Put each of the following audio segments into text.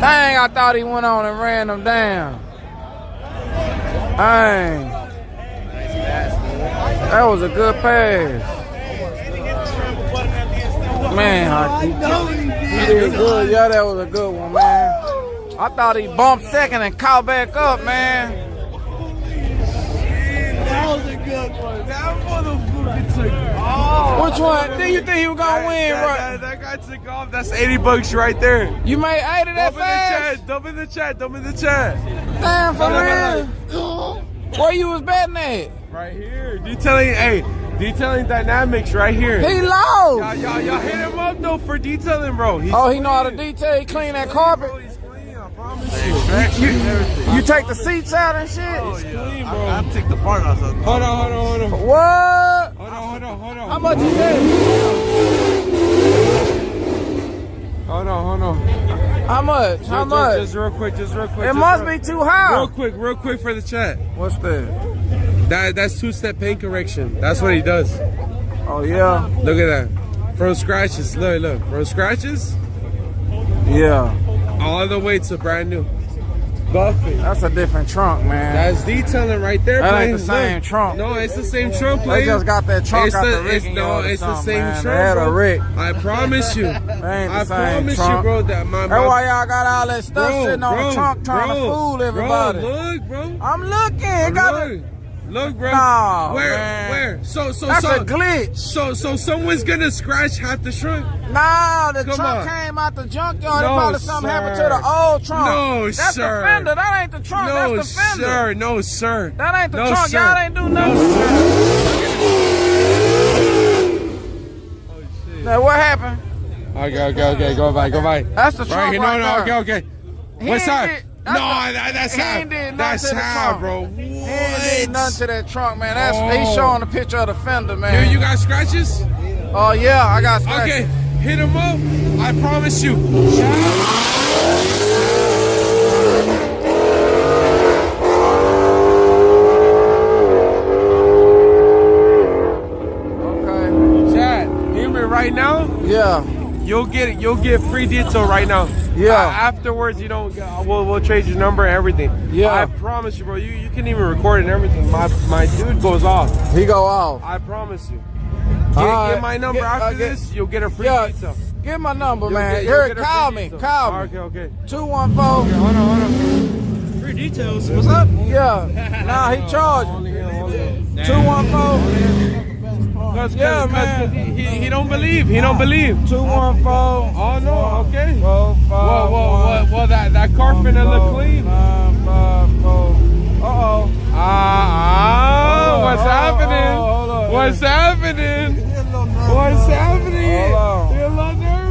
Dang, I thought he went on and ran them down. Dang. That was a good pass. Man, he did good. Yeah, that was a good one, man. I thought he bumped second and caught back up, man. That was a good one. That motherfucker took off. Which one? Do you think he was gonna win, right? That guy took off. That's 80 bucks right there. You made 80 that fast? Dump in the chat. Damn, for real? Where you was betting at? Right here. Detailing dynamics right here. He lost. Y'all hit him up though for detailing, bro. He know how to detail. He clean that carpet. Bro, he's clean, I promise you. You take the seats out and shit? Oh, yeah. Clean, bro. I'll take the part off. Hold on. What? Hold on. How much you said? Hold on. How much? Just real quick. It must be too high. Real quick for the chat. What's that? That's two-step paint correction. That's what he does. Oh, yeah? Look at that. From scratches. Look. From scratches Yeah. all the way to brand new. Buffet. That's a different trunk, man. That's detailing right there, That man. ain't the same trunk. No, it's the same trunk, They man. just got that trunk out the Rick. It's the same man. trunk, They had bro. a Rick. I promise you. They ain't the I same promise trunk. you, bro. That's why y'all got all that stuff sitting on the trunk trying to fool everybody. Bro, look, bro. I'm looking. It got Look, bro. Nah, where? man. So That's a glitch. So someone's gonna scratch half the trunk. Nah, the Come trunk on. came out the junkyard. No, Probably something happened to sir. the old trunk. No, That's sir. the fender. That ain't the trunk. No, That's the fender. sir. No, sir. That ain't the No, trunk. sir. Y'all ain't do nothing. No, sir. Now, what happened? Okay. Go by. That's the trunk right there. Okay. He What ain't side? did- No, that's he how. ain't did nothing That's to the how, trunk. bro. He ain't did nothing What? to that trunk, man. He's showing a picture of the fender, man. You got scratches? Oh, yeah, I got scratches. Okay, hit him up. I promise you. Okay. Chad, hear me right now. Yeah. You'll get free detail right now. Yeah. Afterwards, you don't. We'll trade your number and everything. Yeah. I promise you, bro. You can even record it and everything. My dude goes off. He go off. I promise you. All Get my number after this. You'll get a free detail. Get my number, You'll man. get a Call free me. detail. Call me. Okay. 214. Hold on. Free details. What's up? Yeah. Nah, he charged me. 214. Yeah, man. He don't believe. 214. Oh no. Okay. 451. Well, that car finna look clean. 954. Uh-oh. What's happening? Hold on. What's happening? What's happening? Hold on. You're a little nervous.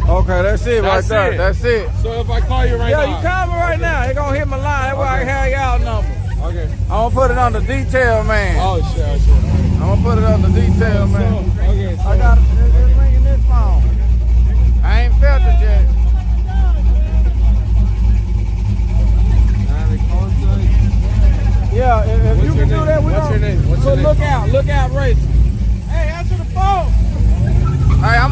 Okay, that's it right there. it. That's it. So if I call you right Yeah, now. you call me right now. He gonna hit my line. That's why I have y'all number. Okay. I'm gonna put it on the detail, man. Oh shit. I'm gonna put it on the detail, man. Okay. I got it. It's ringing this phone. I ain't felt it yet. Yeah, if you can do that, we What's your name? So look out racing. Hey, answer the phone. Hey, I'm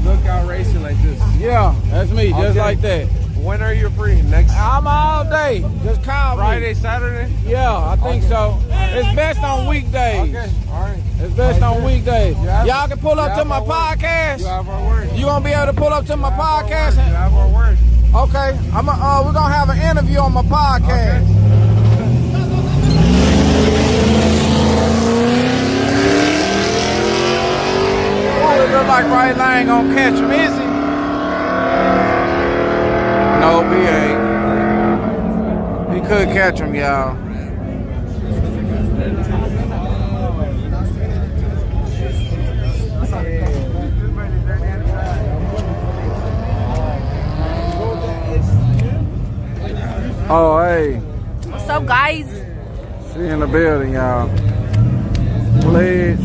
Look out racing like this. yeah, that's me, just Okay. like that. When are you free? Next I'm all day. Just call Friday, me. Saturday? Yeah, I think so. It's best on weekdays. Okay. All right. It's best on weekdays. have- Y'all can pull up you to have my our word. podcast. You have our word. You gonna be able to pull up to my podcast? You have our word. Okay, we're gonna have an interview on my podcast. Oh, it look like Right Lane gonna catch him, is he? No, he ain't. He could catch him, y'all. Oh, hey. What's up, guys? She in the building, y'all. Pledge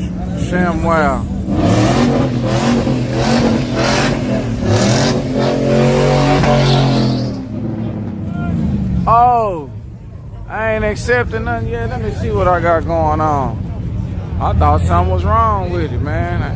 Shamwell. Oh, I ain't accepting nothing yet. Let me see what I got going on. I thought something was wrong with it, man.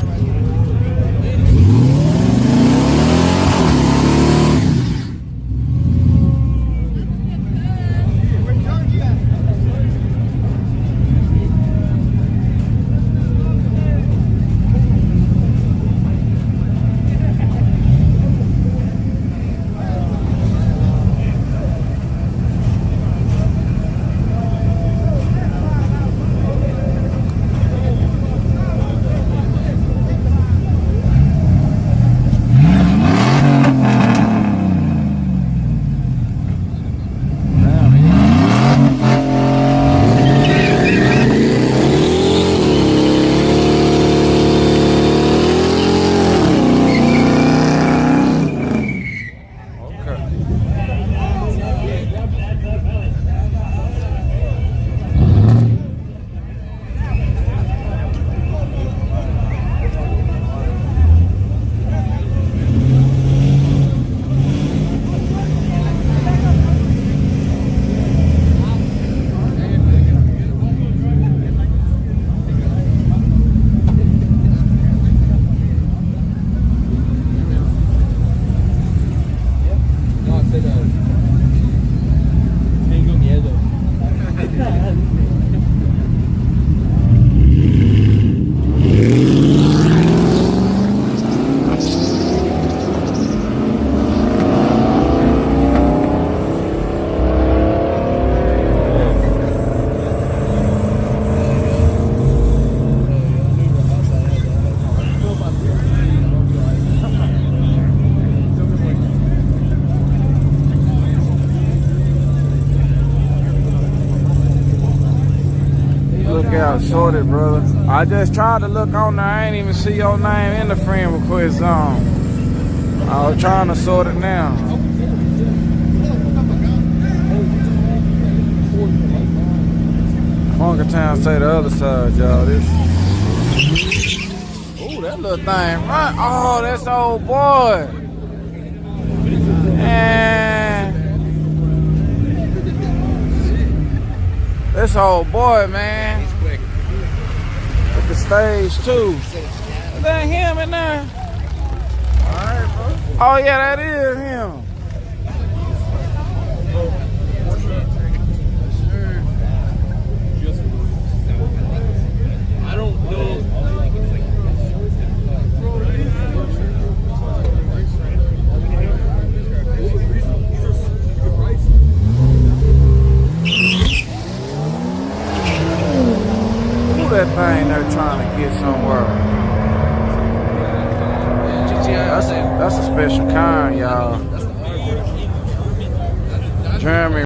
out sorted, brother. I just tried to look on there. I ain't even see your name in the friend request zone. I was trying to sort it now. Funkertown say the other side, y'all. This. Ooh, that little thing, right? Oh, that's old boy. And this old boy, man. At the stage too. Is that him in there? Alright, bro. Oh yeah, that is him. I don't know. That thing they're trying to get somewhere. That's a special kind, y'all. Jeremy